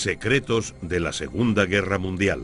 Secretos de la Segunda Guerra Mundial.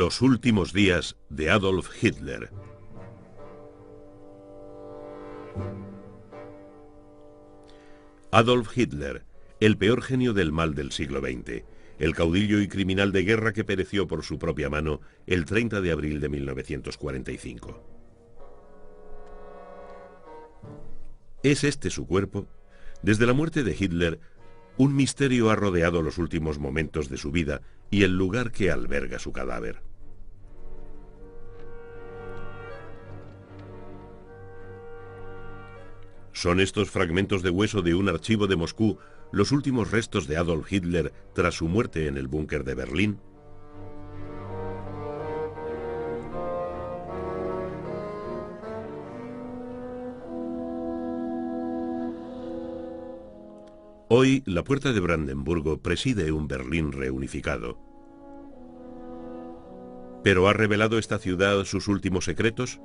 Los últimos días de Adolf Hitler. Adolf Hitler, el peor genio del mal del siglo XX, el caudillo y criminal de guerra que pereció por su propia mano el 30 de abril de 1945. ¿Es este su cuerpo? Desde la muerte de Hitler, un misterio ha rodeado los últimos momentos de su vida y el lugar que alberga su cadáver. ¿Son estos fragmentos de hueso de un archivo de Moscú los últimos restos de Adolf Hitler tras su muerte en el búnker de Berlín? Hoy, la Puerta de Brandenburgo preside un Berlín reunificado. ¿Pero ha revelado esta ciudad sus últimos secretos?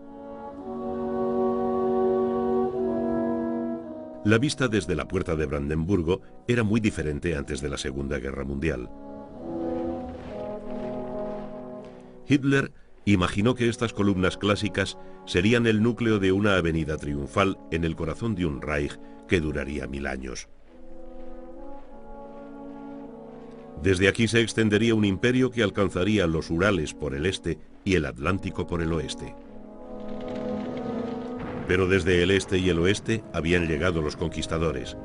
La vista desde la Puerta de Brandenburgo era muy diferente antes de la Segunda Guerra Mundial. Hitler imaginó que estas columnas clásicas serían el núcleo de una avenida triunfal en el corazón de un Reich que duraría 1000 años. Desde aquí se extendería un imperio que alcanzaría los Urales por el este y el Atlántico por el oeste. Pero desde el este y el oeste habían llegado los conquistadores.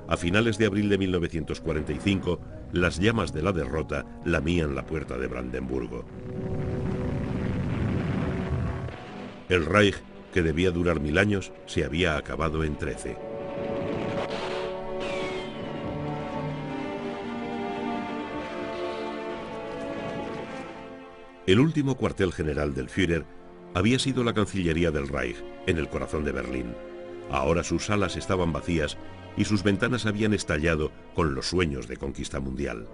A finales de abril de 1945, las llamas de la derrota lamían la Puerta de Brandenburgo. El Reich, que debía durar 1000 años, se había acabado en 13. El último cuartel general del Führer había sido la Cancillería del Reich, en el corazón de Berlín. Ahora sus salas estaban vacías y sus ventanas habían estallado con los sueños de conquista mundial.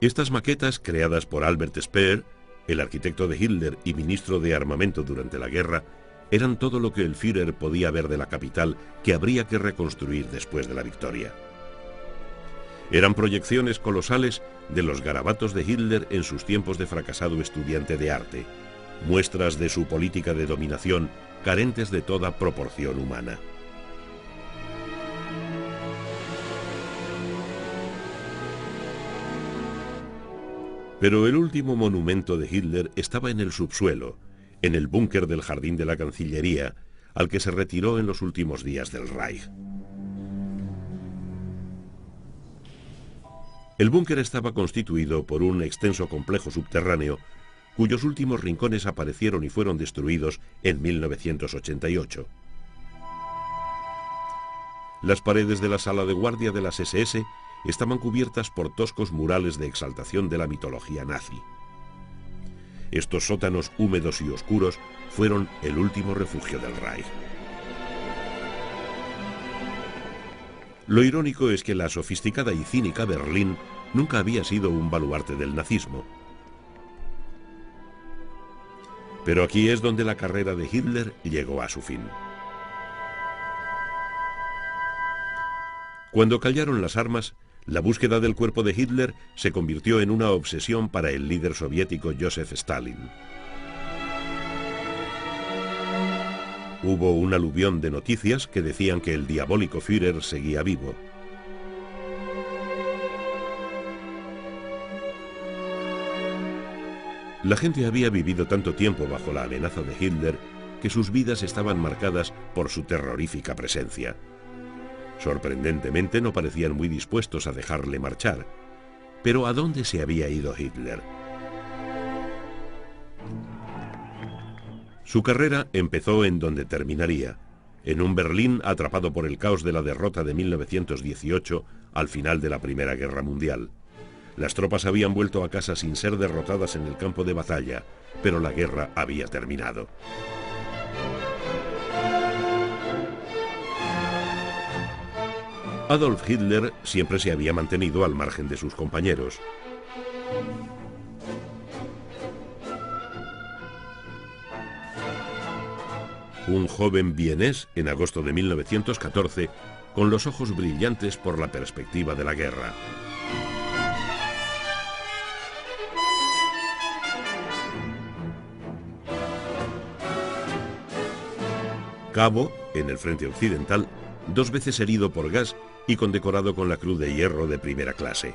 Estas maquetas, creadas por Albert Speer, el arquitecto de Hitler y ministro de armamento durante la guerra, eran todo lo que el Führer podía ver de la capital que habría que reconstruir después de la victoria. Eran proyecciones colosales de los garabatos de Hitler en sus tiempos de fracasado estudiante de arte, muestras de su política de dominación carentes de toda proporción humana. Pero el último monumento de Hitler estaba en el subsuelo, en el búnker del jardín de la Cancillería, al que se retiró en los últimos días del Reich. El búnker estaba constituido por un extenso complejo subterráneo, cuyos últimos rincones aparecieron y fueron destruidos en 1988. Las paredes de la sala de guardia de las SS estaban cubiertas por toscos murales de exaltación de la mitología nazi. Estos sótanos húmedos y oscuros fueron el último refugio del Reich. Lo irónico es que la sofisticada y cínica Berlín nunca había sido un baluarte del nazismo. Pero aquí es donde la carrera de Hitler llegó a su fin. Cuando callaron las armas, la búsqueda del cuerpo de Hitler se convirtió en una obsesión para el líder soviético Joseph Stalin. Hubo un aluvión de noticias que decían que el diabólico Führer seguía vivo. La gente había vivido tanto tiempo bajo la amenaza de Hitler que sus vidas estaban marcadas por su terrorífica presencia. Sorprendentemente no parecían muy dispuestos a dejarle marchar, Pero ¿a dónde se había ido Hitler? Su carrera empezó en donde terminaría, en un Berlín atrapado por el caos de la derrota de 1918 al final de la Primera Guerra Mundial. Las tropas habían vuelto a casa sin ser derrotadas en el campo de batalla, pero la guerra había terminado. Adolf Hitler siempre se había mantenido al margen de sus compañeros. Un joven vienés en agosto de 1914, con los ojos brillantes por la perspectiva de la guerra. Cabo, en el frente occidental, 2 veces herido por gas y condecorado con la Cruz de Hierro de primera clase.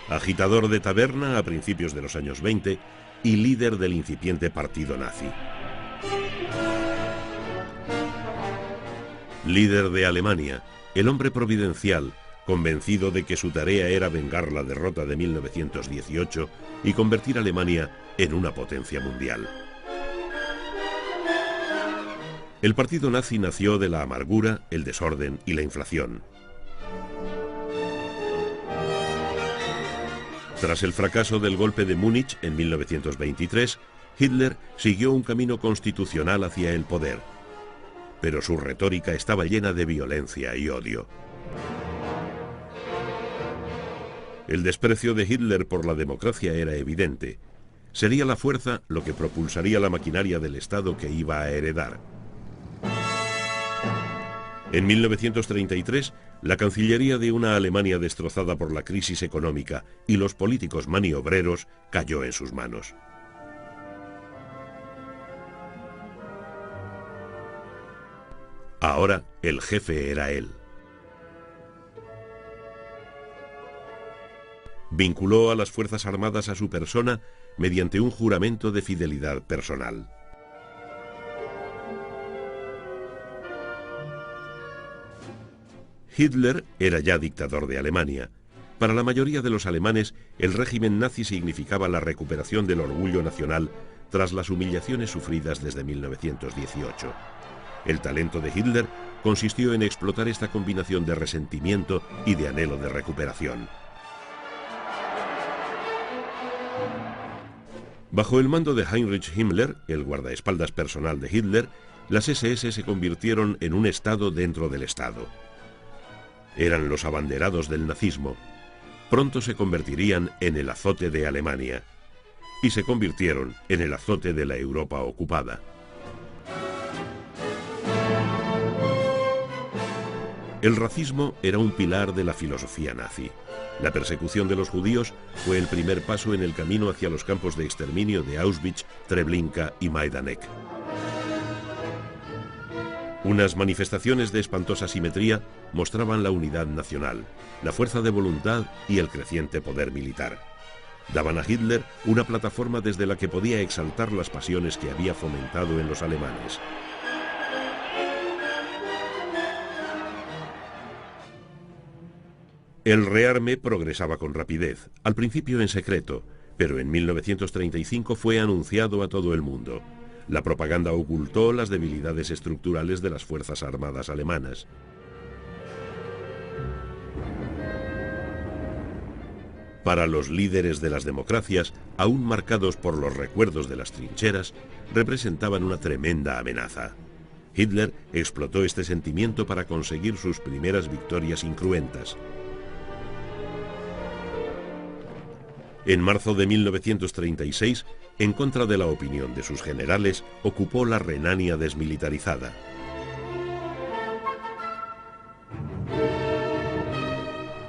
Agitador de taberna a principios de los años 20 y líder del incipiente partido nazi. Líder de Alemania, el hombre providencial, convencido de que su tarea era vengar la derrota de 1918 y convertir a Alemania en una potencia mundial. El partido nazi nació de la amargura, el desorden y la inflación. Tras el fracaso del golpe de Múnich en 1923, Hitler siguió un camino constitucional hacia el poder, pero su retórica estaba llena de violencia y odio. El desprecio de Hitler por la democracia era evidente. Sería la fuerza lo que propulsaría la maquinaria del Estado que iba a heredar. En 1933, la Cancillería de una Alemania destrozada por la crisis económica y los políticos maniobreros cayó en sus manos. Ahora el jefe era él. Vinculó a las Fuerzas Armadas a su persona mediante un juramento de fidelidad personal. Hitler era ya dictador de Alemania. Para la mayoría de los alemanes, el régimen nazi significaba la recuperación del orgullo nacional tras las humillaciones sufridas desde 1918. El talento de Hitler consistió en explotar esta combinación de resentimiento y de anhelo de recuperación. Bajo el mando de Heinrich Himmler, el guardaespaldas personal de Hitler, las SS se convirtieron en un Estado dentro del Estado. Eran los abanderados del nazismo. Pronto se convertirían en el azote de Alemania. Y se convirtieron en el azote de la Europa ocupada. El racismo era un pilar de la filosofía nazi. La persecución de los judíos fue el primer paso en el camino hacia los campos de exterminio de Auschwitz, Treblinka y Majdanek. Unas manifestaciones de espantosa simetría mostraban la unidad nacional, la fuerza de voluntad y el creciente poder militar. Daban a Hitler una plataforma desde la que podía exaltar las pasiones que había fomentado en los alemanes. El rearme progresaba con rapidez, al principio en secreto, pero en 1935 fue anunciado a todo el mundo. La propaganda ocultó las debilidades estructurales de las Fuerzas Armadas alemanas. Para los líderes de las democracias, aún marcados por los recuerdos de las trincheras, representaban una tremenda amenaza. Hitler explotó este sentimiento para conseguir sus primeras victorias incruentas. En marzo de 1936, en contra de la opinión de sus generales, ocupó la Renania desmilitarizada.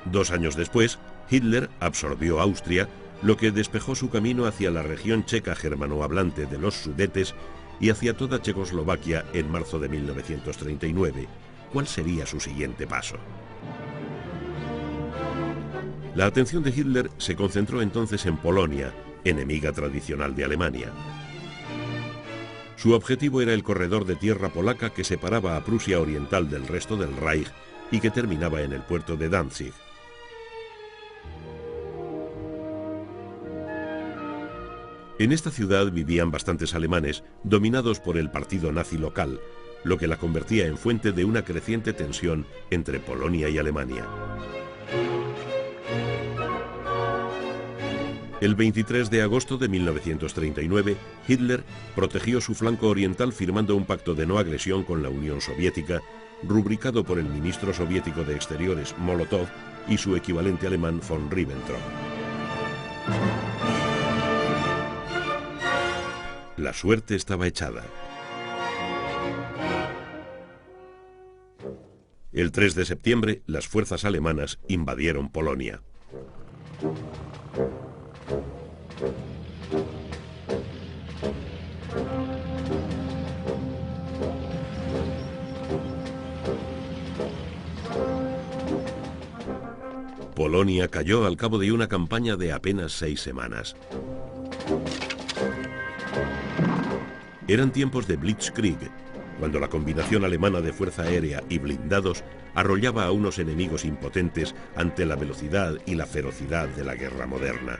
Dos años después, Hitler absorbió Austria, lo que despejó su camino hacia la región checa germanohablante de los Sudetes y hacia toda Checoslovaquia en marzo de 1939. ¿Cuál sería su siguiente paso? La atención de Hitler se concentró entonces en Polonia, enemiga tradicional de Alemania. Su objetivo era el corredor de tierra polaca que separaba a Prusia Oriental del resto del Reich y que terminaba en el puerto de Danzig. En esta ciudad vivían bastantes alemanes dominados por el partido nazi local, lo que la convertía en fuente de una creciente tensión entre Polonia y Alemania. El 23 de agosto de 1939, Hitler protegió su flanco oriental firmando un pacto de no agresión con la Unión Soviética, rubricado por el ministro soviético de Exteriores Molotov y su equivalente alemán von Ribbentrop. La suerte estaba echada. El 3 de septiembre, las fuerzas alemanas invadieron Polonia. Polonia cayó al cabo de una campaña de apenas 6 semanas. Eran tiempos de Blitzkrieg, cuando la combinación alemana de fuerza aérea y blindados arrollaba a unos enemigos impotentes ante la velocidad y la ferocidad de la guerra moderna.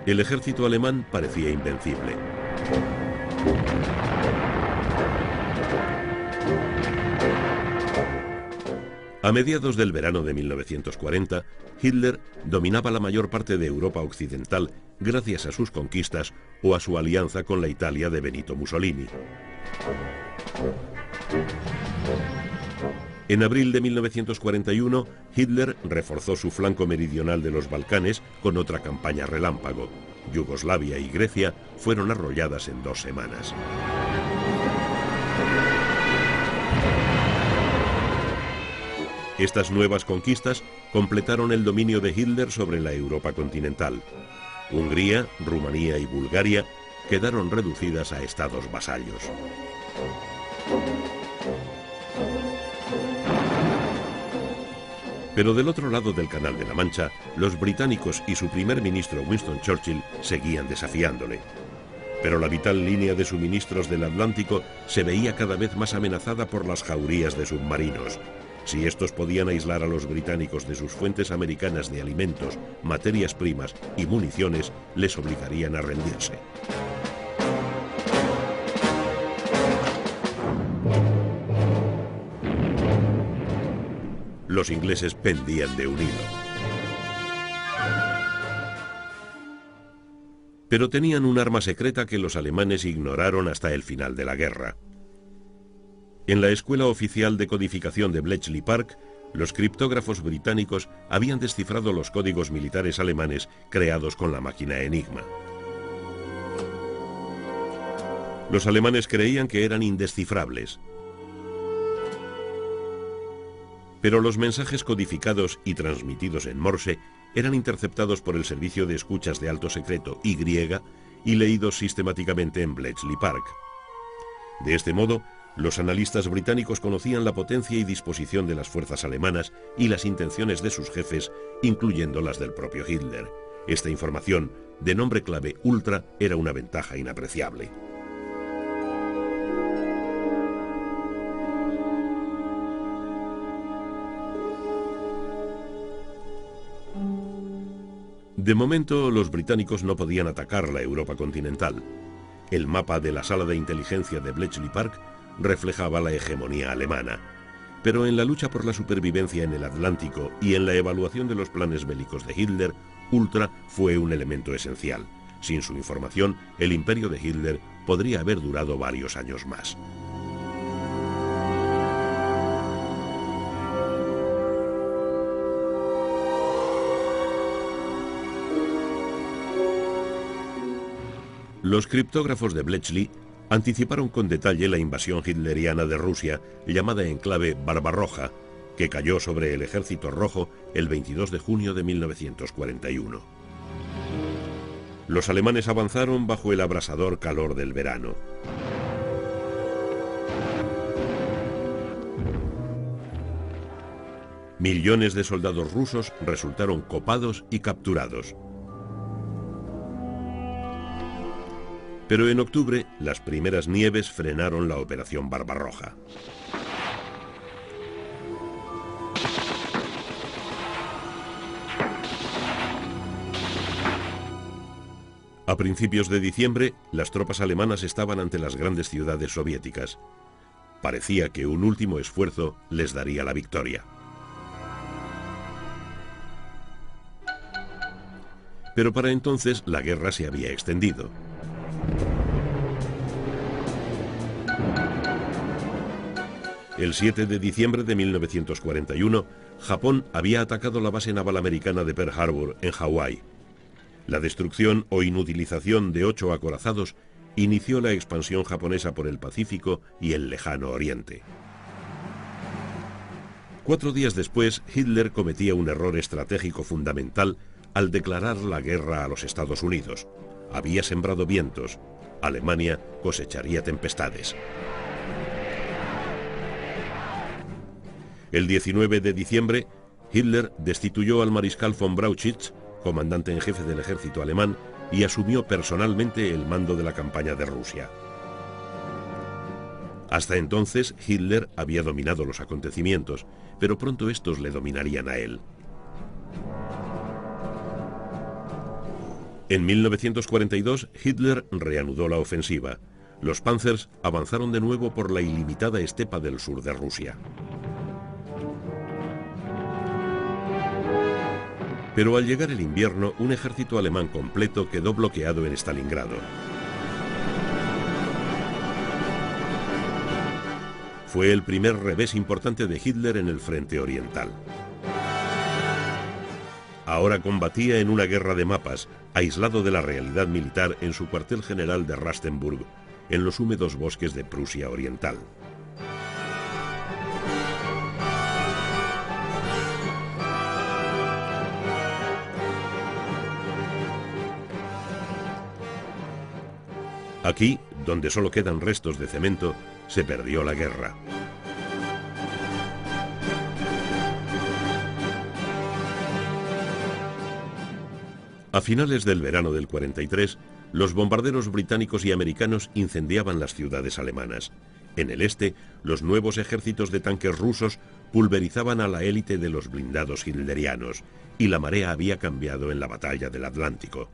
El ejército alemán parecía invencible. A mediados del verano de 1940, Hitler dominaba la mayor parte de Europa occidental gracias a sus conquistas o a su alianza con la Italia de Benito Mussolini. En abril de 1941, Hitler reforzó su flanco meridional de los Balcanes con otra campaña relámpago. Yugoslavia y Grecia fueron arrolladas en 2 semanas. Estas nuevas conquistas completaron el dominio de Hitler sobre la Europa continental. Hungría, Rumanía y Bulgaria quedaron reducidas a estados vasallos. Pero del otro lado del Canal de la Mancha, los británicos y su primer ministro Winston Churchill seguían desafiándole. Pero la vital línea de suministros del Atlántico se veía cada vez más amenazada por las jaurías de submarinos. Si estos podían aislar a los británicos de sus fuentes americanas de alimentos, materias primas y municiones, les obligarían a rendirse. Los ingleses pendían de un hilo. Pero tenían un arma secreta que los alemanes ignoraron hasta el final de la guerra. En la Escuela Oficial de Codificación de Bletchley Park, los criptógrafos británicos habían descifrado los códigos militares alemanes creados con la máquina Enigma. Los alemanes creían que eran indescifrables. Pero los mensajes codificados y transmitidos en Morse eran interceptados por el Servicio de Escuchas de Alto Secreto Y y leídos sistemáticamente en Bletchley Park. De este modo, los analistas británicos conocían la potencia y disposición de las fuerzas alemanas y las intenciones de sus jefes, incluyendo las del propio Hitler. Esta información, de nombre clave Ultra, era una ventaja inapreciable. De momento, los británicos no podían atacar la Europa continental. El mapa de la sala de inteligencia de Bletchley Park reflejaba la hegemonía alemana. Pero en la lucha por la supervivencia en el Atlántico y en la evaluación de los planes bélicos de Hitler, Ultra fue un elemento esencial. Sin su información, el imperio de Hitler podría haber durado varios años más. Los criptógrafos de Bletchley anticiparon con detalle la invasión hitleriana de Rusia, llamada en clave Barbarroja, que cayó sobre el Ejército Rojo el 22 de junio de 1941. Los alemanes avanzaron bajo el abrasador calor del verano. Millones de soldados rusos resultaron copados y capturados. Pero en octubre, las primeras nieves frenaron la Operación Barbarroja. A principios de diciembre, las tropas alemanas estaban ante las grandes ciudades soviéticas. Parecía que un último esfuerzo les daría la victoria. Pero para entonces la guerra se había extendido. El 7 de diciembre de 1941, Japón había atacado la base naval americana de Pearl Harbor, en Hawái. La destrucción o inutilización de 8 acorazados inició la expansión japonesa por el Pacífico y el lejano Oriente. 4 días después, Hitler cometía un error estratégico fundamental al declarar la guerra a los Estados Unidos. Había sembrado vientos. Alemania cosecharía tempestades. El 19 de diciembre, Hitler destituyó al mariscal von Brauchitsch, comandante en jefe del ejército alemán, y asumió personalmente el mando de la campaña de Rusia. Hasta entonces, Hitler había dominado los acontecimientos, pero pronto estos le dominarían a él. En 1942, Hitler reanudó la ofensiva. Los Panzers avanzaron de nuevo por la ilimitada estepa del sur de Rusia. Pero al llegar el invierno, un ejército alemán completo quedó bloqueado en Stalingrado. Fue el primer revés importante de Hitler en el frente oriental. Ahora combatía en una guerra de mapas, aislado de la realidad militar en su cuartel general de Rastenburg, en los húmedos bosques de Prusia Oriental. Aquí, donde solo quedan restos de cemento, se perdió la guerra. A finales del verano del 43, los bombarderos británicos y americanos incendiaban las ciudades alemanas. En el este, los nuevos ejércitos de tanques rusos pulverizaban a la élite de los blindados hitlerianos, y la marea había cambiado en la batalla del Atlántico.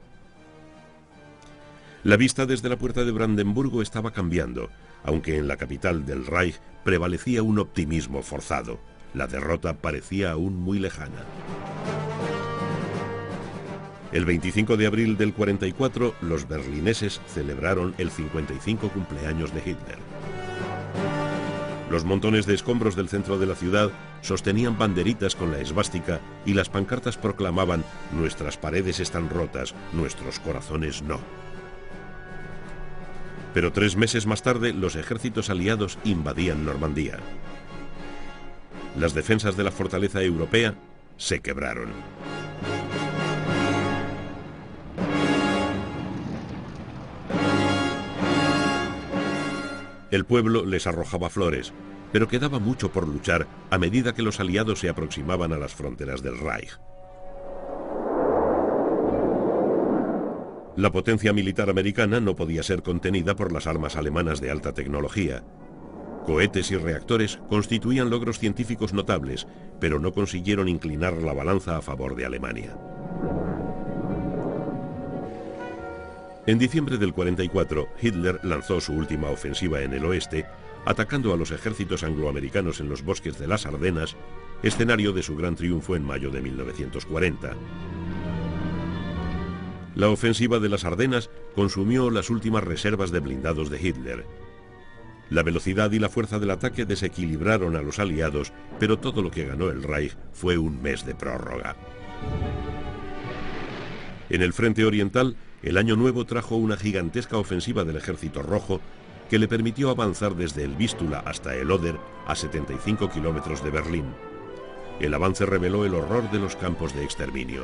La vista desde la puerta de Brandenburgo estaba cambiando, aunque en la capital del Reich prevalecía un optimismo forzado. La derrota parecía aún muy lejana. El 25 de abril del 44, los berlineses celebraron el 55 cumpleaños de Hitler. Los montones de escombros del centro de la ciudad sostenían banderitas con la esvástica y las pancartas proclamaban: «Nuestras paredes están rotas, nuestros corazones no». Pero 3 meses más tarde, los ejércitos aliados invadían Normandía. Las defensas de la fortaleza europea se quebraron. El pueblo les arrojaba flores, pero quedaba mucho por luchar a medida que los aliados se aproximaban a las fronteras del Reich. La potencia militar americana no podía ser contenida por las armas alemanas de alta tecnología. Cohetes y reactores constituían logros científicos notables, pero no consiguieron inclinar la balanza a favor de Alemania. En diciembre del 44, Hitler lanzó su última ofensiva en el oeste, atacando a los ejércitos angloamericanos en los bosques de las Ardenas, escenario de su gran triunfo en mayo de 1940. La ofensiva de las Ardenas consumió las últimas reservas de blindados de Hitler. La velocidad y la fuerza del ataque desequilibraron a los aliados, pero todo lo que ganó el Reich fue un mes de prórroga. En el frente oriental, el Año Nuevo trajo una gigantesca ofensiva del Ejército Rojo que le permitió avanzar desde el Vístula hasta el Oder, a 75 kilómetros de Berlín. El avance reveló el horror de los campos de exterminio.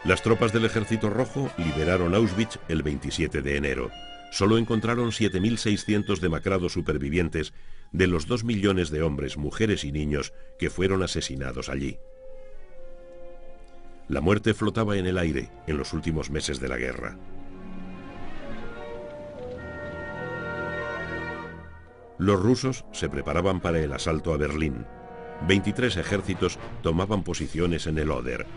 Las tropas del Ejército Rojo liberaron Auschwitz el 27 de enero. Solo encontraron 7.600 demacrados supervivientes de los 2 millones de hombres, mujeres y niños que fueron asesinados allí. La muerte flotaba en el aire en los últimos meses de la guerra. Los rusos se preparaban para el asalto a Berlín. 23 ejércitos tomaban posiciones en el Oder.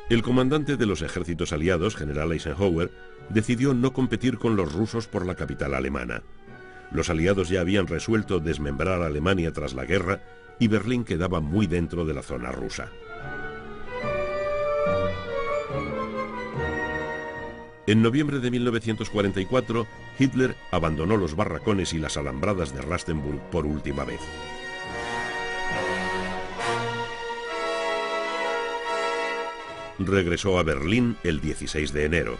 El comandante de los ejércitos aliados, general Eisenhower, decidió no competir con los rusos por la capital alemana. Los aliados ya habían resuelto desmembrar a Alemania tras la guerra y Berlín quedaba muy dentro de la zona rusa. En noviembre de 1944, Hitler abandonó los barracones y las alambradas de Rastenburg por última vez. Regresó a Berlín el 16 de enero.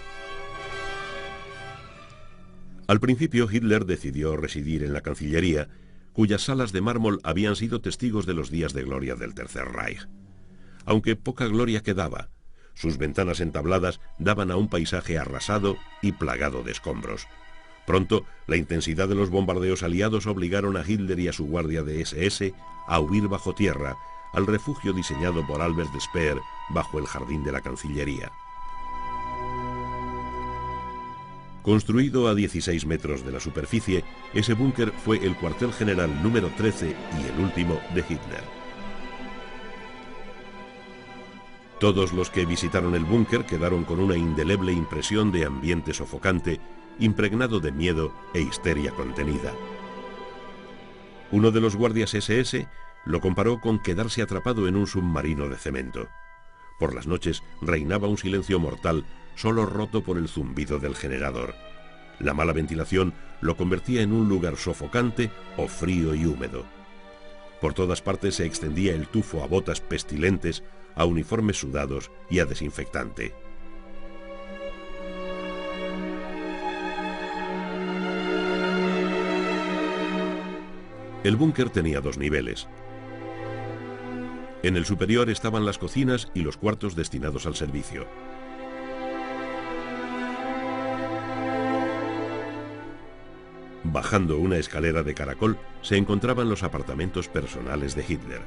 Al principio, Hitler decidió residir en la Cancillería, cuyas salas de mármol habían sido testigos de los días de gloria del Tercer Reich. Aunque poca gloria quedaba, sus ventanas entabladas daban a un paisaje arrasado y plagado de escombros. Pronto, la intensidad de los bombardeos aliados obligaron a Hitler y a su guardia de SS a huir bajo tierra, al refugio diseñado por Albert Speer bajo el jardín de la Cancillería. Construido a 16 metros de la superficie, ese búnker fue el cuartel general número 13 y el último de Hitler. Todos los que visitaron el búnker quedaron con una indeleble impresión de ambiente sofocante, impregnado de miedo e histeria contenida. Uno de los guardias SS lo comparó con quedarse atrapado en un submarino de cemento. Por las noches reinaba un silencio mortal, solo roto por el zumbido del generador. La mala ventilación lo convertía en un lugar sofocante o frío y húmedo. Por todas partes se extendía el tufo a botas pestilentes, a uniformes sudados y a desinfectante. El búnker tenía dos niveles. En el superior estaban las cocinas y los cuartos destinados al servicio. Bajando una escalera de caracol se encontraban los apartamentos personales de Hitler.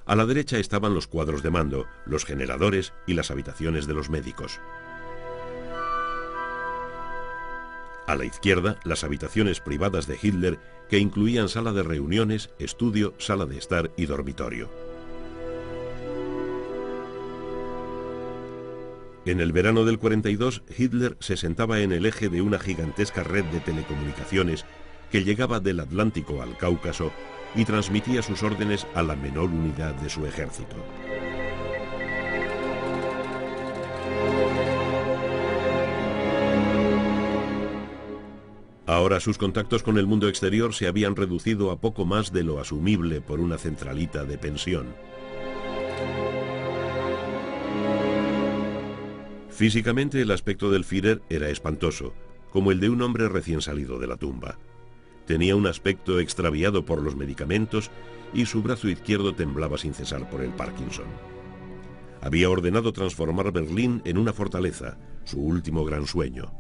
A la derecha estaban los cuadros de mando, los generadores y las habitaciones de los médicos. A la izquierda, las habitaciones privadas de Hitler, que incluían sala de reuniones, estudio, sala de estar y dormitorio. En el verano del 42, Hitler se sentaba en el eje de una gigantesca red de telecomunicaciones que llegaba del Atlántico al Cáucaso y transmitía sus órdenes a la menor unidad de su ejército. Ahora sus contactos con el mundo exterior se habían reducido a poco más de lo asumible por una centralita de pensión. Físicamente el aspecto del Führer era espantoso, como el de un hombre recién salido de la tumba. Tenía un aspecto extraviado por los medicamentos y su brazo izquierdo temblaba sin cesar por el Parkinson. Había ordenado transformar Berlín en una fortaleza, su último gran sueño.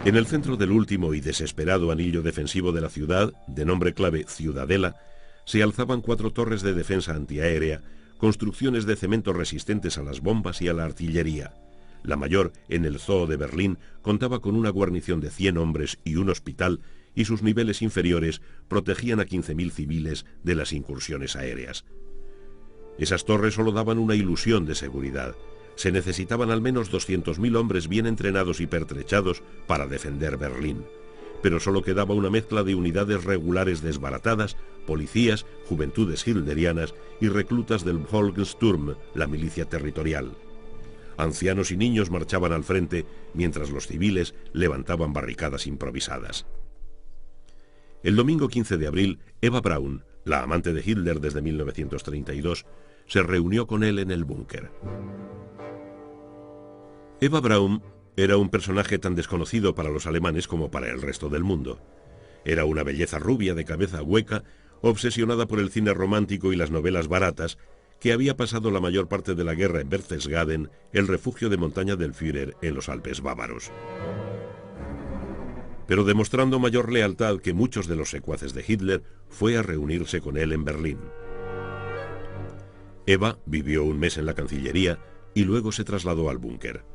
En el centro del último y desesperado anillo defensivo de la ciudad, de nombre clave Ciudadela, se alzaban 4 torres de defensa antiaérea, construcciones de cemento resistentes a las bombas y a la artillería. La mayor, en el Zoo de Berlín, contaba con una guarnición de 100 hombres y un hospital, y sus niveles inferiores protegían a 15.000 civiles de las incursiones aéreas. Esas torres solo daban una ilusión de seguridad. Se necesitaban al menos 200.000 hombres bien entrenados y pertrechados para defender Berlín. Pero solo quedaba una mezcla de unidades regulares desbaratadas, policías, juventudes hitlerianas y reclutas del Volkssturm, la milicia territorial. Ancianos y niños marchaban al frente, mientras los civiles levantaban barricadas improvisadas. El domingo 15 de abril, Eva Braun, la amante de Hitler desde 1932, se reunió con él en el búnker. Eva Braun era un personaje tan desconocido para los alemanes como para el resto del mundo. Era una belleza rubia de cabeza hueca, obsesionada por el cine romántico y las novelas baratas, que había pasado la mayor parte de la guerra en Berchtesgaden, el refugio de montaña del Führer en los Alpes bávaros. pero demostrando mayor lealtad que muchos de los secuaces de Hitler, fue a reunirse con él en Berlín. Eva vivió un mes en la Cancillería y luego se trasladó al búnker.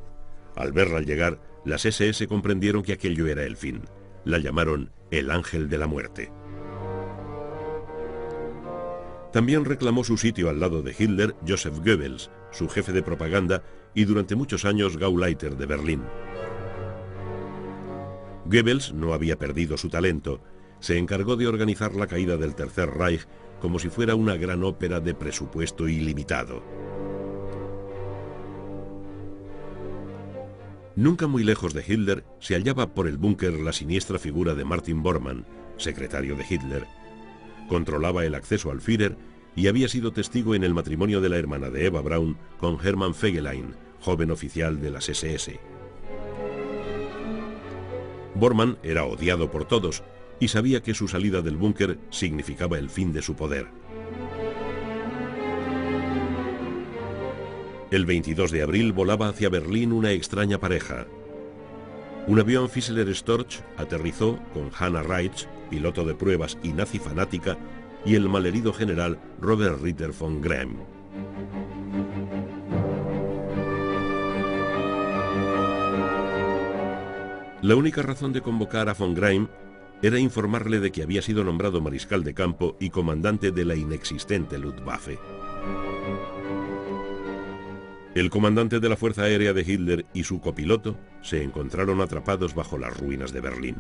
Al verla llegar, las SS comprendieron que aquello era el fin. La llamaron el Ángel de la Muerte. También reclamó su sitio al lado de Hitler Joseph Goebbels, su jefe de propaganda y durante muchos años Gauleiter de Berlín. Goebbels no había perdido su talento. Se encargó de organizar la caída del Tercer Reich como si fuera una gran ópera de presupuesto ilimitado. Nunca muy lejos de Hitler se hallaba por el búnker la siniestra figura de Martin Bormann, secretario de Hitler. Controlaba el acceso al Führer y había sido testigo en el matrimonio de la hermana de Eva Braun con Hermann Fegelein, joven oficial de las SS. Bormann era odiado por todos y sabía que su salida del búnker significaba el fin de su poder. El 22 de abril volaba hacia Berlín una extraña pareja. Un avión Fieseler Storch aterrizó con Hannah Reitz, piloto de pruebas y nazi fanática, y el malherido general Robert Ritter von Gramm. La única razón de convocar a von Gramm era informarle de que había sido nombrado mariscal de campo y comandante de la inexistente Luftwaffe. El comandante de la Fuerza Aérea de Hitler y su copiloto se encontraron atrapados bajo las ruinas de Berlín.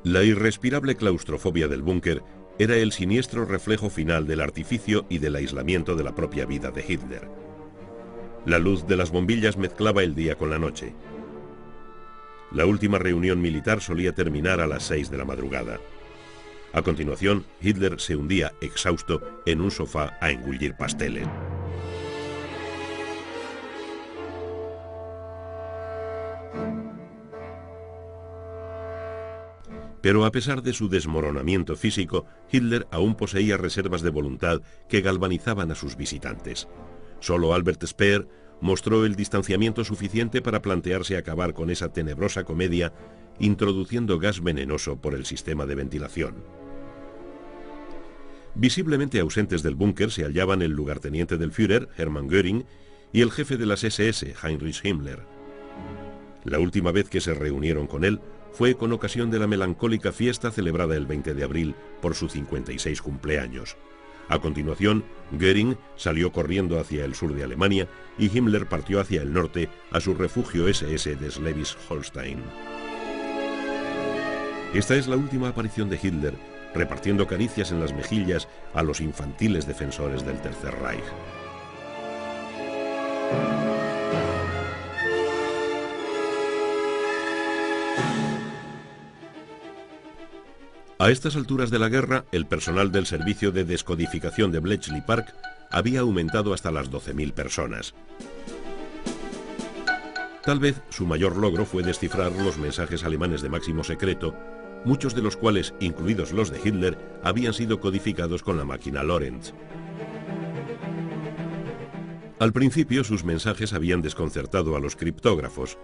La irrespirable claustrofobia del búnker era el siniestro reflejo final del artificio y del aislamiento de la propia vida de Hitler. La luz de las bombillas mezclaba el día con la noche. La última reunión militar solía terminar a las 6 de la madrugada. A continuación, Hitler se hundía exhausto en un sofá a engullir pasteles. Pero a pesar de su desmoronamiento físico, Hitler aún poseía reservas de voluntad que galvanizaban a sus visitantes. Solo Albert Speer mostró el distanciamiento suficiente para plantearse acabar con esa tenebrosa comedia introduciendo gas venenoso por el sistema de ventilación. Visiblemente ausentes del búnker se hallaban el lugarteniente del Führer, Hermann Göring, y el jefe de las SS, Heinrich Himmler. La última vez que se reunieron con él fue con ocasión de la melancólica fiesta celebrada el 20 de abril por su 56 cumpleaños. A continuación, Göring salió corriendo hacia el sur de Alemania y Himmler partió hacia el norte a su refugio SS de Schleswig-Holstein. Esta es la última aparición de Hitler, repartiendo caricias en las mejillas a los infantiles defensores del Tercer Reich. A estas alturas de la guerra, el personal del servicio de descodificación de Bletchley Park había aumentado hasta las 12.000 personas. Tal vez su mayor logro fue descifrar los mensajes alemanes de máximo secreto, muchos de los cuales, incluidos los de Hitler, habían sido codificados con la máquina Lorenz. Al principio, sus mensajes habían desconcertado a los criptógrafos.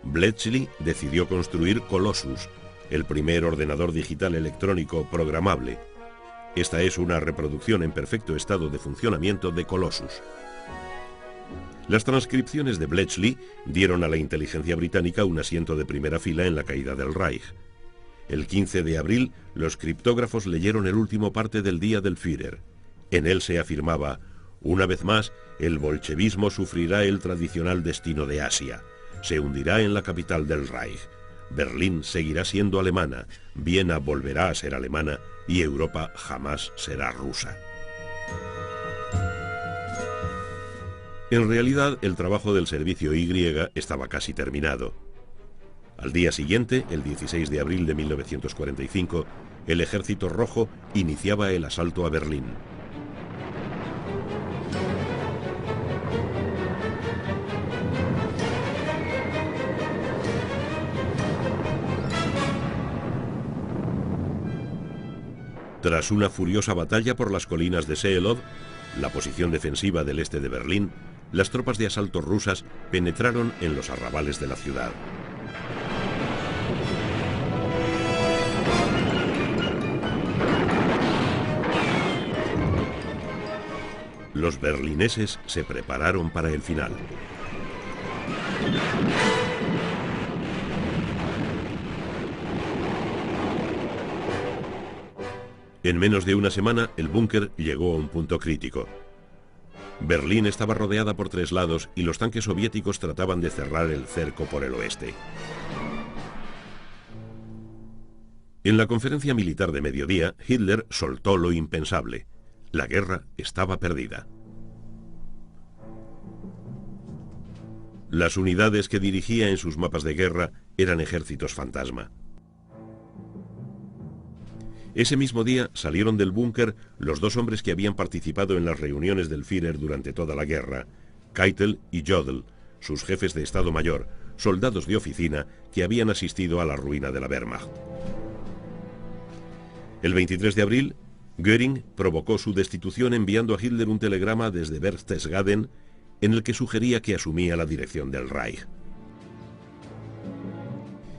Bletchley decidió construir Colossus, el primer ordenador digital electrónico programable. Esta es una reproducción en perfecto estado de funcionamiento de Colossus. Las transcripciones de Bletchley dieron a la inteligencia británica un asiento de primera fila en la caída del Reich. El 15 de abril, los criptógrafos leyeron el último parte del Día del Führer. En él se afirmaba: una vez más, el bolchevismo sufrirá el tradicional destino de Asia. Se hundirá en la capital del Reich. Berlín seguirá siendo alemana, Viena volverá a ser alemana y Europa jamás será rusa. En realidad, el trabajo del servicio Y estaba casi terminado. Al día siguiente, el 16 de abril de 1945, el Ejército Rojo iniciaba el asalto a Berlín. Tras una furiosa batalla por las colinas de Seelow, la posición defensiva del este de Berlín, las tropas de asalto rusas penetraron en los arrabales de la ciudad. Los berlineses se prepararon para el final. En menos de una semana, el búnker llegó a un punto crítico. Berlín estaba rodeada por 3 lados y los tanques soviéticos trataban de cerrar el cerco por el oeste. En la conferencia militar de mediodía, Hitler soltó lo impensable. La guerra estaba perdida. Las unidades que dirigía en sus mapas de guerra eran ejércitos fantasma. Ese mismo día salieron del búnker los 2 hombres que habían participado en las reuniones del Führer durante toda la guerra, Keitel y Jodl, sus jefes de Estado Mayor, soldados de oficina que habían asistido a la ruina de la Wehrmacht. El 23 de abril, Göring provocó su destitución enviando a Hitler un telegrama desde Berchtesgaden en el que sugería que asumía la dirección del Reich.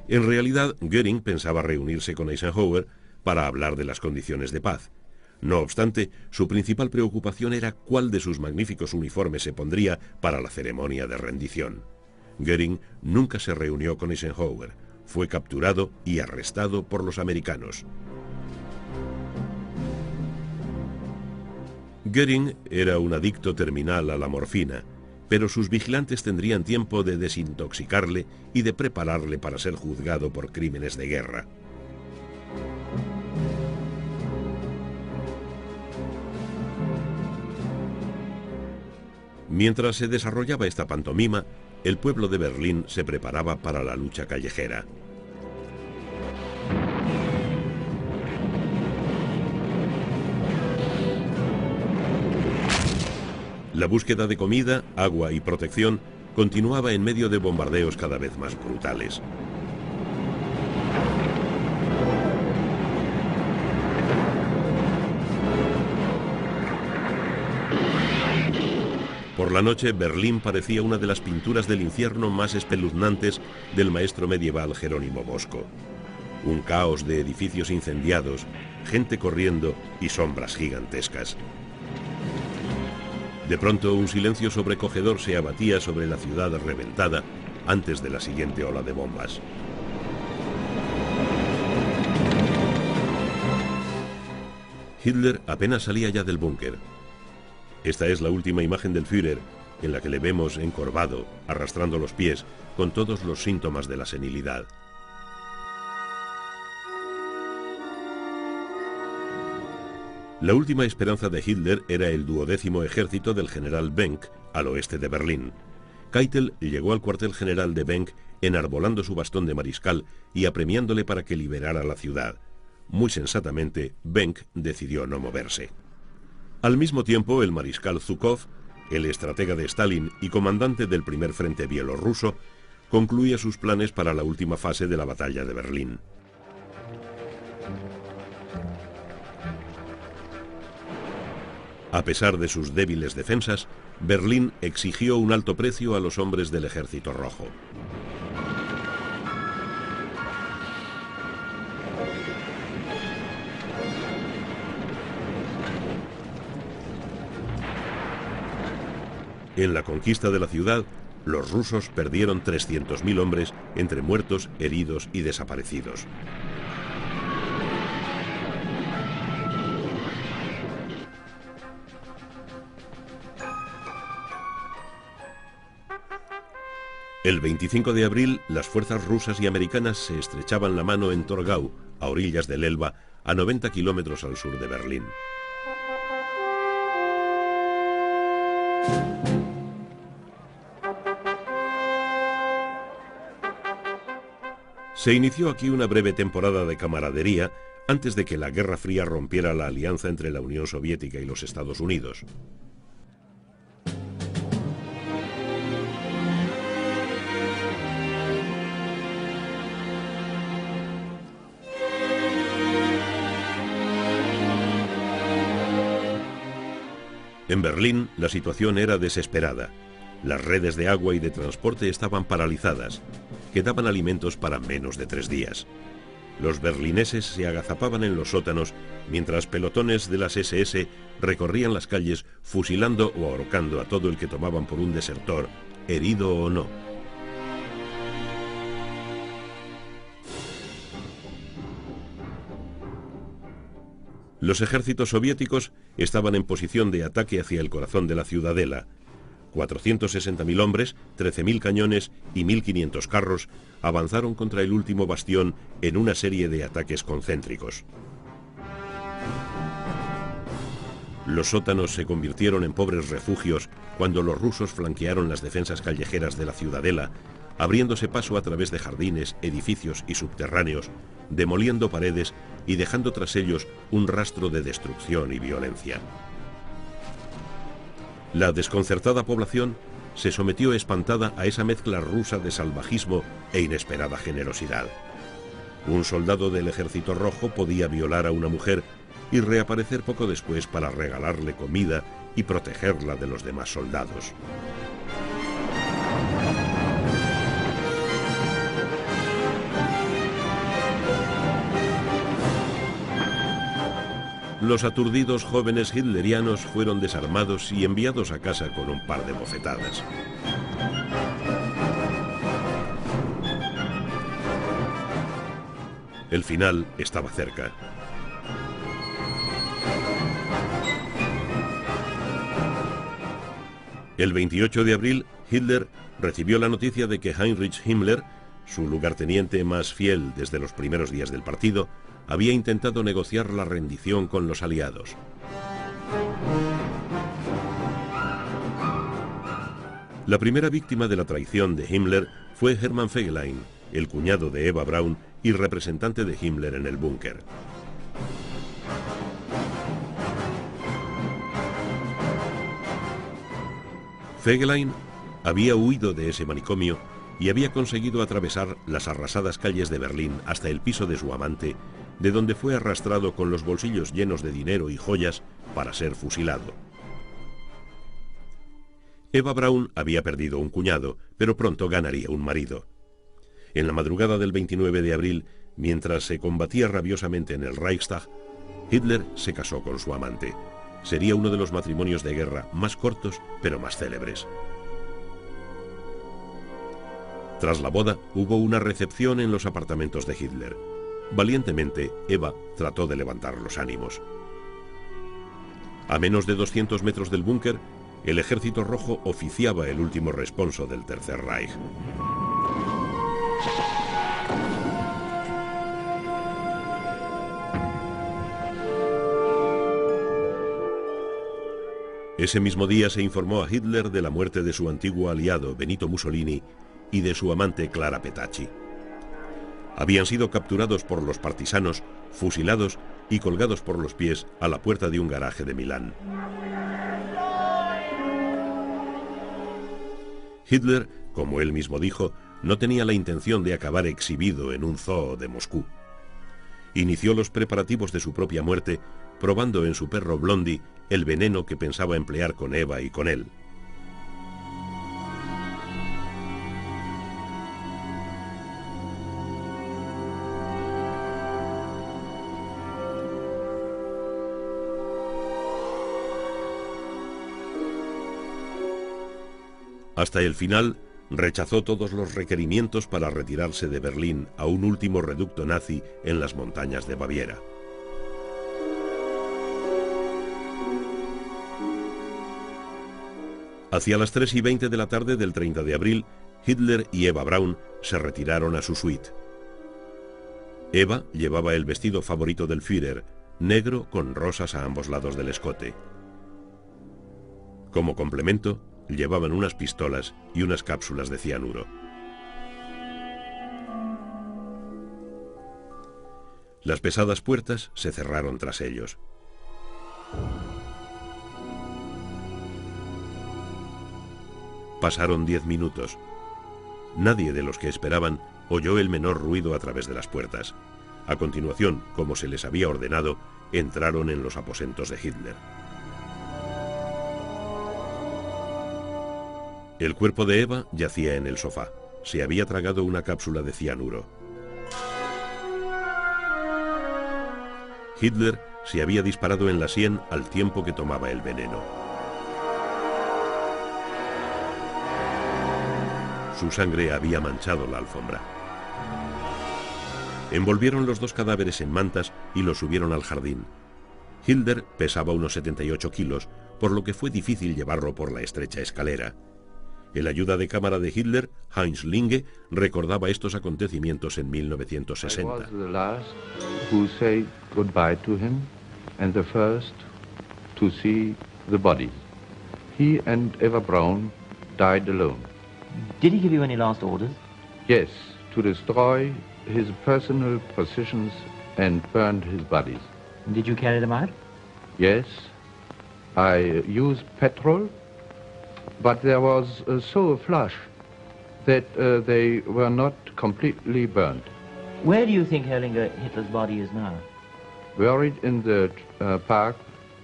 En realidad, Göring pensaba reunirse con Eisenhower para hablar de las condiciones de paz. No obstante, su principal preocupación era cuál de sus magníficos uniformes se pondría para la ceremonia de rendición. Göring nunca se reunió con Eisenhower. Fue capturado y arrestado por los americanos. Göring era un adicto terminal a la morfina, pero sus vigilantes tendrían tiempo de desintoxicarle y de prepararle para ser juzgado por crímenes de guerra. Mientras se desarrollaba esta pantomima, el pueblo de Berlín se preparaba para la lucha callejera. La búsqueda de comida, agua y protección continuaba en medio de bombardeos cada vez más brutales. Por la noche, Berlín parecía una de las pinturas del infierno más espeluznantes del maestro medieval Jerónimo Bosco. Un caos de edificios incendiados, gente corriendo y sombras gigantescas. De pronto, un silencio sobrecogedor se abatía sobre la ciudad reventada antes de la siguiente ola de bombas. Hitler apenas salía ya del búnker. Esta es la última imagen del Führer, en la que le vemos encorvado, arrastrando los pies, con todos los síntomas de la senilidad. La última esperanza de Hitler era el 12º ejército del general Benck, al oeste de Berlín. Keitel llegó al cuartel general de Benck enarbolando su bastón de mariscal y apremiándole para que liberara la ciudad. Muy sensatamente, Benck decidió no moverse. Al mismo tiempo, el mariscal Zhukov, el estratega de Stalin y comandante del primer frente bielorruso, concluía sus planes para la última fase de la batalla de Berlín. A pesar de sus débiles defensas, Berlín exigió un alto precio a los hombres del Ejército Rojo. En la conquista de la ciudad, los rusos perdieron 300.000 hombres entre muertos, heridos y desaparecidos. El 25 de abril, las fuerzas rusas y americanas se estrechaban la mano en Torgau, a orillas del Elba, a 90 kilómetros al sur de Berlín. Se inició aquí una breve temporada de camaradería antes de que la Guerra Fría rompiera la alianza entre la Unión Soviética y los Estados Unidos. En Berlín, la situación era desesperada. Las redes de agua y de transporte estaban paralizadas. Quedaban alimentos para menos de 3 días. Los berlineses se agazapaban en los sótanos mientras pelotones de las SS recorrían las calles fusilando o ahorcando a todo el que tomaban por un desertor, herido o no. Los ejércitos soviéticos estaban en posición de ataque hacia el corazón de la ciudadela. 460.000 hombres, 13.000 cañones y 1.500 carros avanzaron contra el último bastión en una serie de ataques concéntricos. Los sótanos se convirtieron en pobres refugios cuando los rusos flanquearon las defensas callejeras de la ciudadela, abriéndose paso a través de jardines, edificios y subterráneos, demoliendo paredes y dejando tras ellos un rastro de destrucción y violencia. La desconcertada población se sometió espantada a esa mezcla rusa de salvajismo e inesperada generosidad. Un soldado del Ejército Rojo podía violar a una mujer y reaparecer poco después para regalarle comida y protegerla de los demás soldados. Los aturdidos jóvenes hitlerianos fueron desarmados y enviados a casa con un par de bofetadas. El final estaba cerca. El 28 de abril, Hitler recibió la noticia de que Heinrich Himmler, su lugarteniente más fiel desde los primeros días del partido, había intentado negociar la rendición con los aliados. La primera víctima de la traición de Himmler fue Hermann Fegelein, el cuñado de Eva Braun y representante de Himmler en el búnker. Fegelein había huido de ese manicomio y había conseguido atravesar las arrasadas calles de Berlín hasta el piso de su amante, de donde fue arrastrado con los bolsillos llenos de dinero y joyas para ser fusilado. Eva Braun había perdido un cuñado, pero pronto ganaría un marido. En la madrugada del 29 de abril, mientras se combatía rabiosamente en el Reichstag, Hitler se casó con su amante. Sería uno de los matrimonios de guerra más cortos, pero más célebres. Tras la boda, hubo una recepción en los apartamentos de Hitler. Valientemente, Eva trató de levantar los ánimos. A menos de 200 metros del búnker, el Ejército Rojo oficiaba el último responso del Tercer Reich. Ese mismo día se informó a Hitler de la muerte de su antiguo aliado Benito Mussolini y de su amante Clara Petacci. Habían sido capturados por los partisanos, fusilados y colgados por los pies a la puerta de un garaje de Milán. Hitler, como él mismo dijo, no tenía la intención de acabar exhibido en un zoo de Moscú. Inició los preparativos de su propia muerte, probando en su perro Blondie el veneno que pensaba emplear con Eva y con él. Hasta el final, rechazó todos los requerimientos para retirarse de Berlín a un último reducto nazi en las montañas de Baviera. Hacia las 3:20 de la tarde del 30 de abril, Hitler y Eva Braun se retiraron a su suite. Eva llevaba el vestido favorito del Führer, negro con rosas a ambos lados del escote. Como complemento, llevaban unas pistolas y unas cápsulas de cianuro. Las pesadas puertas se cerraron tras ellos. Pasaron 10 minutos. Nadie de los que esperaban oyó el menor ruido a través de las puertas. A continuación, como se les había ordenado, entraron en los aposentos de Hitler. El cuerpo de Eva yacía en el sofá. Se había tragado una cápsula de cianuro. Hitler se había disparado en la sien al tiempo que tomaba el veneno. Su sangre había manchado la alfombra. Envolvieron los dos cadáveres en mantas y los subieron al jardín. Hitler pesaba unos 78 kilos, por lo que fue difícil llevarlo por la estrecha escalera. El ayuda de cámara de Hitler, Heinz Linge, recordaba estos acontecimientos en 1960. I was the last who said goodbye to him and the first to see the bodies. He and Eva Braun died alone. Did he give you any last orders? Yes, to destroy his personal possessions and burn his bodies. Did you carry them out? Yes, I used petrol, but there was so a flush that they were not completely burned. Where do you think Hitler's body is now? Buried in the park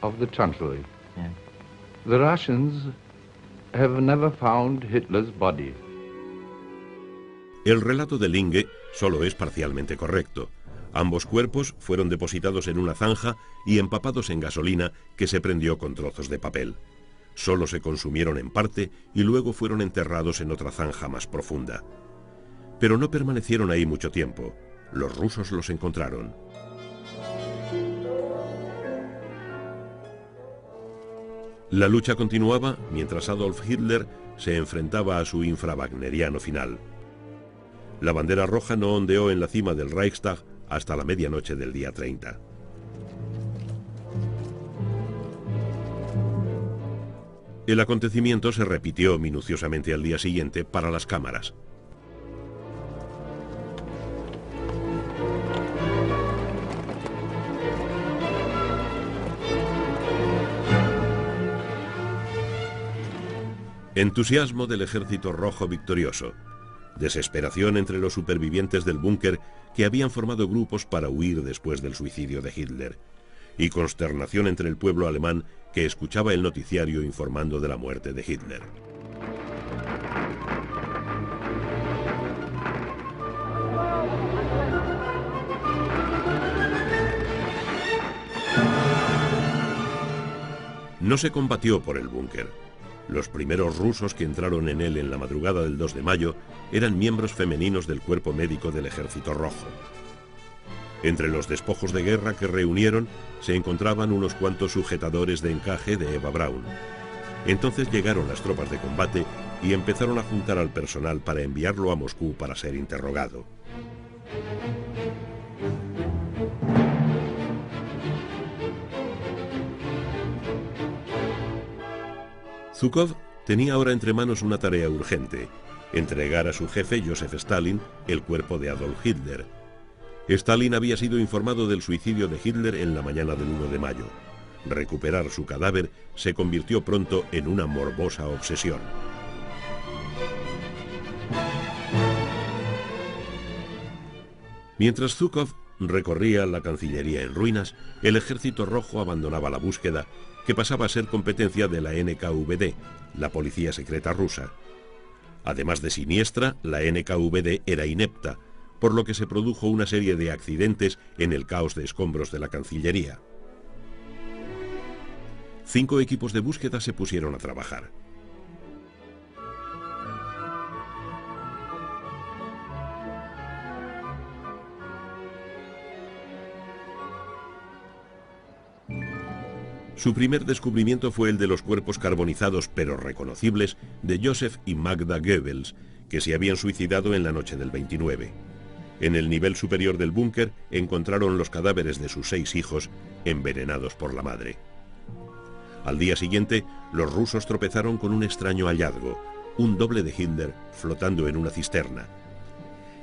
of the Chancellery. Yeah. The Russians have never found Hitler's body. El relato de Linge solo es parcialmente correcto. Ambos cuerpos fueron depositados en una zanja y empapados en gasolina que se prendió con trozos de papel. Solo se consumieron en parte y luego fueron enterrados en otra zanja más profunda. Pero no permanecieron ahí mucho tiempo. Los rusos los encontraron. La lucha continuaba mientras Adolf Hitler se enfrentaba a su infrawagneriano final. La bandera roja no ondeó en la cima del Reichstag hasta la medianoche del día 30. El acontecimiento se repitió minuciosamente al día siguiente para las cámaras. Entusiasmo del Ejército Rojo victorioso. Desesperación entre los supervivientes del búnker que habían formado grupos para huir después del suicidio de Hitler. Y consternación entre el pueblo alemán que escuchaba el noticiario informando de la muerte de Hitler. No se combatió por el búnker. Los primeros rusos que entraron en él en la madrugada del 2 de mayo eran miembros femeninos del cuerpo médico del Ejército Rojo. Entre los despojos de guerra que reunieron se encontraban unos cuantos sujetadores de encaje de Eva Braun. Entonces llegaron las tropas de combate y empezaron a juntar al personal para enviarlo a Moscú para ser interrogado. Zhukov tenía ahora entre manos una tarea urgente: entregar a su jefe, Joseph Stalin, el cuerpo de Adolf Hitler. Stalin había sido informado del suicidio de Hitler en la mañana del 1 de mayo. Recuperar su cadáver se convirtió pronto en una morbosa obsesión. Mientras Zhukov recorría la Cancillería en ruinas, el Ejército Rojo abandonaba la búsqueda, que pasaba a ser competencia de la NKVD, la policía secreta rusa. Además de siniestra, la NKVD era inepta, por lo que se produjo una serie de accidentes en el caos de escombros de la Cancillería. 5 equipos de búsqueda se pusieron a trabajar. Su primer descubrimiento fue el de los cuerpos carbonizados pero reconocibles de Joseph y Magda Goebbels, que se habían suicidado en la noche del 29. En el nivel superior del búnker encontraron los cadáveres de sus 6 hijos envenenados por la madre. Al día siguiente, los rusos tropezaron con un extraño hallazgo: un doble de Hitler flotando en una cisterna.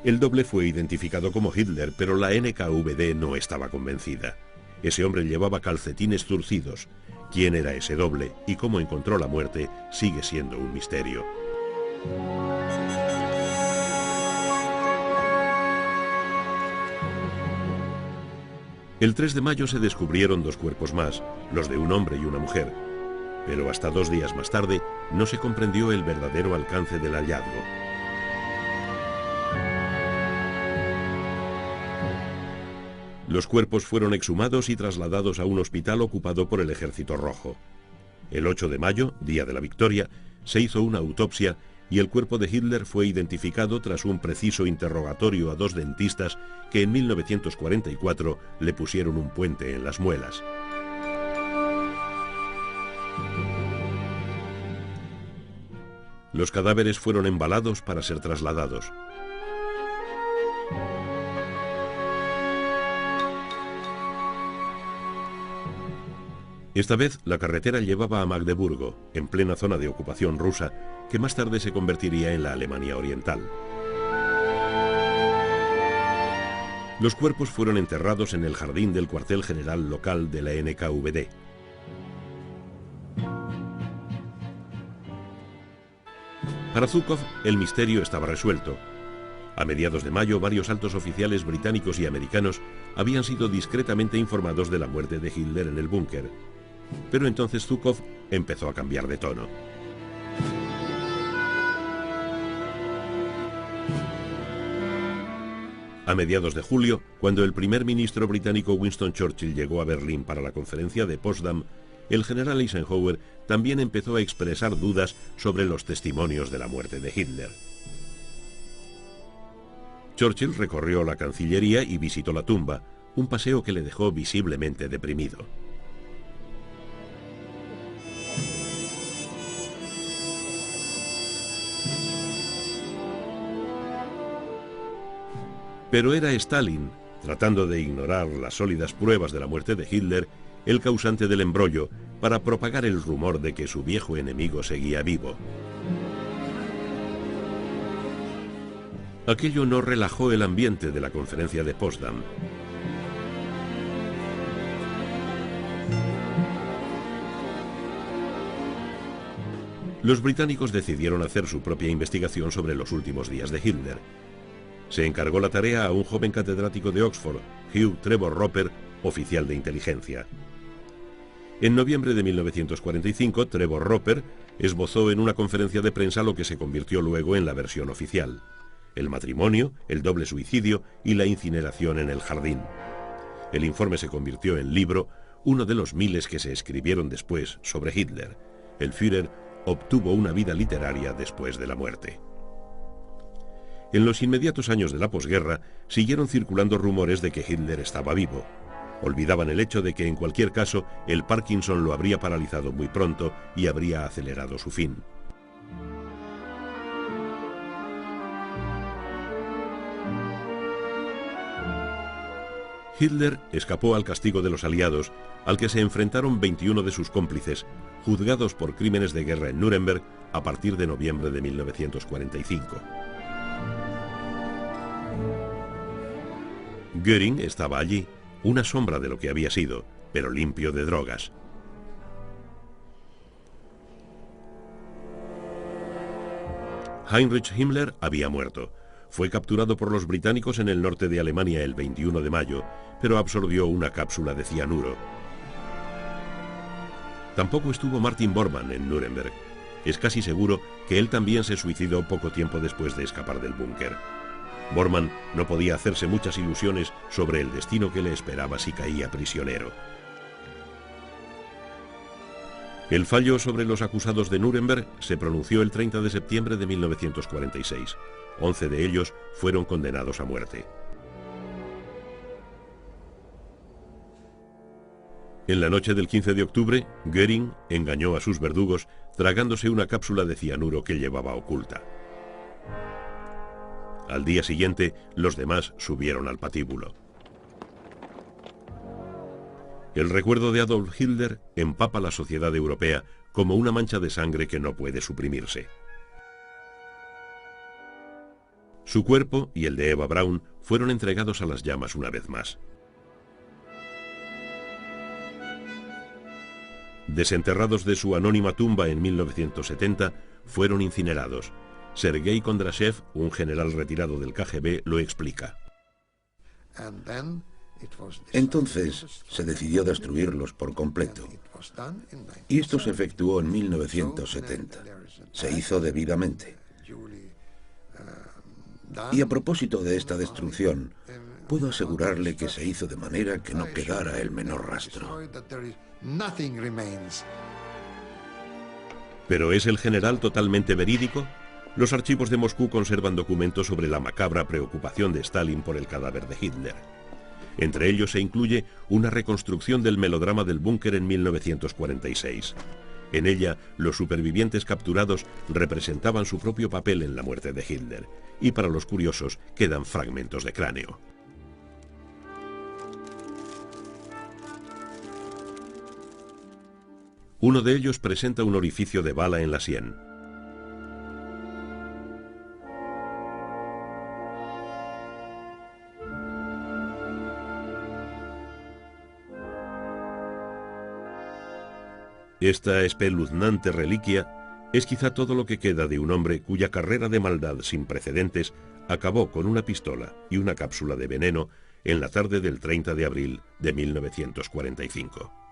El doble fue identificado como Hitler, pero la NKVD no estaba convencida. Ese hombre llevaba calcetines zurcidos. ¿Quién era ese doble y cómo encontró la muerte sigue siendo un misterio? El 3 de mayo se descubrieron 2 cuerpos más, los de un hombre y una mujer. pero hasta 2 días más tarde no se comprendió el verdadero alcance del hallazgo. Los cuerpos fueron exhumados y trasladados a un hospital ocupado por el Ejército Rojo. El 8 de mayo, día de la victoria, se hizo una autopsia y el cuerpo de Hitler fue identificado tras un preciso interrogatorio a 2 dentistas que en 1944 le pusieron un puente en las muelas. Los cadáveres fueron embalados para ser trasladados. Esta vez la carretera llevaba a Magdeburgo, en plena zona de ocupación rusa, que más tarde se convertiría en la Alemania Oriental. Los cuerpos fueron enterrados en el jardín del cuartel general local de la NKVD. Para Zhukov, el misterio estaba resuelto. A mediados de mayo, varios altos oficiales británicos y americanos habían sido discretamente informados de la muerte de Hitler en el búnker. Pero entonces Zhukov empezó a cambiar de tono. A mediados de julio, cuando el primer ministro británico Winston Churchill llegó a Berlín para la conferencia de Potsdam, el general Eisenhower también empezó a expresar dudas sobre los testimonios de la muerte de Hitler. Churchill recorrió la Cancillería y visitó la tumba, un paseo que le dejó visiblemente deprimido. Pero era Stalin, tratando de ignorar las sólidas pruebas de la muerte de Hitler, el causante del embrollo para propagar el rumor de que su viejo enemigo seguía vivo. Aquello no relajó el ambiente de la conferencia de Potsdam. Los británicos decidieron hacer su propia investigación sobre los últimos días de Hitler. Se encargó la tarea a un joven catedrático de Oxford, Hugh Trevor Roper, oficial de inteligencia. En noviembre de 1945, Trevor Roper esbozó en una conferencia de prensa lo que se convirtió luego en la versión oficial: el matrimonio, el doble suicidio y la incineración en el jardín. El informe se convirtió en libro, uno de los miles que se escribieron después sobre Hitler. El Führer obtuvo una vida literaria después de la muerte. En los inmediatos años de la posguerra siguieron circulando rumores de que Hitler estaba vivo. Olvidaban el hecho de que en cualquier caso el Parkinson lo habría paralizado muy pronto y habría acelerado su fin. Hitler escapó al castigo de los aliados, al que se enfrentaron 21 de sus cómplices, juzgados por crímenes de guerra en Nuremberg a partir de noviembre de 1945. Göring estaba allí, una sombra de lo que había sido, pero limpio de drogas. Heinrich Himmler había muerto. Fue capturado por los británicos en el norte de Alemania el 21 de mayo, pero absorbió una cápsula de cianuro. Tampoco estuvo Martin Bormann en Nuremberg. Es casi seguro que él también se suicidó poco tiempo después de escapar del búnker. Bormann no podía hacerse muchas ilusiones sobre el destino que le esperaba si caía prisionero. El fallo sobre los acusados de Nuremberg se pronunció el 30 de septiembre de 1946. 11 de ellos fueron condenados a muerte. En la noche del 15 de octubre, Göring engañó a sus verdugos tragándose una cápsula de cianuro que llevaba oculta. Al día siguiente, los demás subieron al patíbulo. El recuerdo de Adolf Hitler empapa la sociedad europea como una mancha de sangre que no puede suprimirse. Su cuerpo y el de Eva Braun fueron entregados a las llamas una vez más. Desenterrados de su anónima tumba en 1970, fueron incinerados. Sergei Kondrashev, un general retirado del KGB, lo explica. Entonces se decidió destruirlos por completo. Y esto se efectuó en 1970. Se hizo debidamente. Y a propósito de esta destrucción, puedo asegurarle que se hizo de manera que no quedara el menor rastro. ¿Pero es el general totalmente verídico? Los archivos de Moscú conservan documentos sobre la macabra preocupación de Stalin por el cadáver de Hitler. Entre ellos se incluye una reconstrucción del melodrama del búnker en 1946. En ella, los supervivientes capturados representaban su propio papel en la muerte de Hitler, y para los curiosos quedan fragmentos de cráneo. Uno de ellos presenta un orificio de bala en la sien. Esta espeluznante reliquia es quizá todo lo que queda de un hombre cuya carrera de maldad sin precedentes acabó con una pistola y una cápsula de veneno en la tarde del 30 de abril de 1945.